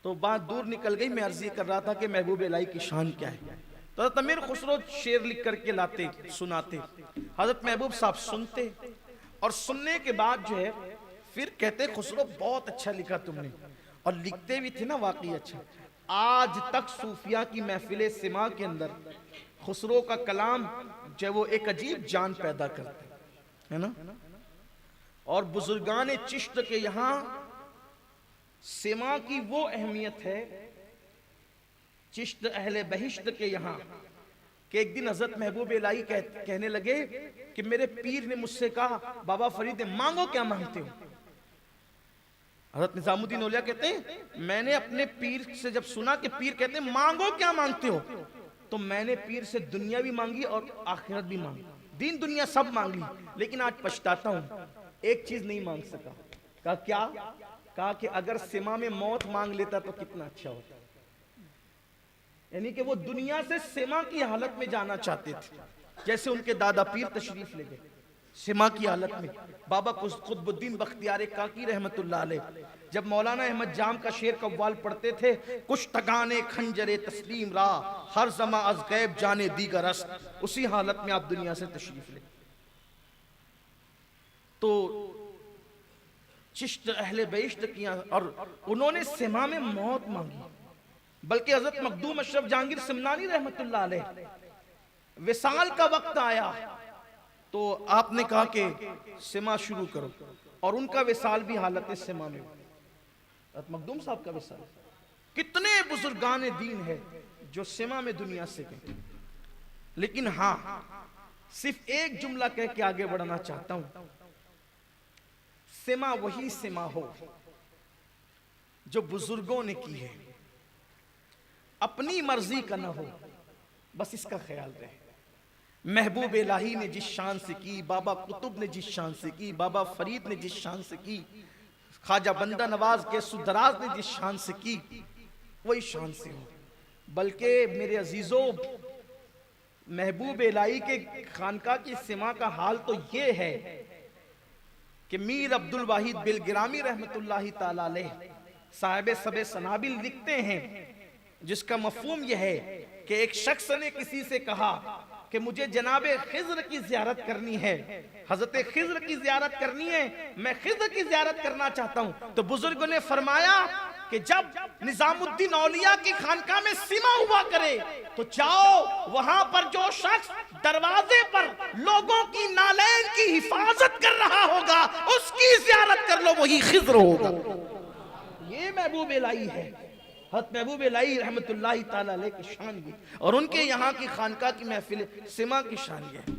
तो बात दूर निकल गई। मैं अर्जी कर रहा था कि महबूब इलाही की शान क्या है। तो हज़रत अमीर खुसरो शेर लिख करके लाते, सुनाते, हज़रत महबूब साहब सुनते, और सुनने के बाद जो है फिर कहते खुसरो बहुत अच्छा लिखा तुमने, और लिखते भी थे ना वाकई अच्छा। आज तक सूफिया की महफिल सिमा के अंदर खुसरो का कलाम जो वो एक अजीब जान पैदा करते है ना। और बुजुर्गान चिश्त के यहाँ सिमा की वो अहमियत है, चिश्त अहले बहिश्त के यहाँ, कि एक दिन हजरत महबूब इलाही कहने लगे कि मेरे पीर ने मुझसे कहा, बाबा फरीद मांगो क्या मांगते हो। हजरत निजामुद्दीन औलिया कहते हैं मैंने अपने पीर से जब सुना कि पीर कहते हैं मांगो क्या मांगते हो, तो मैंने पीर से दुनिया भी मांगी और आखिरत भी मांगी, दीन दुनिया सब मांग ली, लेकिन आज पछताता हूं एक चीज नहीं मांग सका। कहा क्या? कहा कि अगर सिमा में मौत मांग लेता तो कितना अच्छा होता। यानी कि वो दुनिया से सिमा की हालत में जाना चाहते थे, जैसे उनके दादा पीर तशरीफ ले गए सिमा की हालत में। बाबा कुतुबुद्दीन बख्तियार काकी रहमतुल्लाह अलैह जब मौलाना अहमद जाम का शेर कव्वाल पढ़ते थे, कुछ तगाने खंजरे तस्लीम रा हर जमा अज गैब जाने दीगर अस्त, उसी हालत में आप दुनिया से तशरीफ ले। तो चिश्त अहले बेश्त किया और उन्होंने सिमा में मौत मांगी। बल्कि हजरत मखदूम अशरफ जहांगीर सिमनानी रहमतुल्लाह अलैह विसाल का वक्त आया तो आपने कहा कि सिमा शुरू करो, और उनका विसाल भी हालत सिमा में, मखदूम साहब का विसाल। कितने बुजुर्गान दीन है जो सिमा में दुनिया से गए। लेकिन हाँ, सिर्फ एक जुमला कह के आगे बढ़ना चाहता हूं, सिमा वही सिमा हो जो बुजुर्गों ने की है, अपनी मर्जी का ना हो, बस इसका ख्याल रहे। महबूब इलाही ने जिस शान से की, बाबा कुतुब ने जिस शान से की, बाबा फरीद ने जिस शान से की, ख्वाजा बंदा नवाज के सुदराज ने जिस शान से की, वही शान से हो। बल्कि मेरे अजीजों, महबूब इलाही के खानका की सिमा का हाल तो ये है कि मीर अब्दुल वाहिद बिलगिरामी रहमतुल्लाहि ताला अलैह साहिब सबे सनाबिल लिखते हैं, जिसका मफहूम यह है कि एक शख्स ने किसी से कहा कि मुझे जनाबे खिज्र की ज़ियारत करनी है, हजरत खिज्र की ज़ियारत करनी है, मैं खिज्र की ज़ियारत करना चाहता हूं। तो बुजुर्गों ने फरमाया कि जब निजामुद्दीन औलिया की खानका में सिमा हुआ करे तो जाओ, वहां पर जो शख्स दरवाजे पर लोगों की नालैन की हिफाजत कर रहा होगा उसकी ज़ियारत कर लो, वही खिज्र होगा। ये महबूब इलाही है, हज़रत महबूब इलाही रहमतुल्लाहि ताला अलैह की शान ये, और उनके यहाँ की खानका की महफिल सिमा की शान ये है।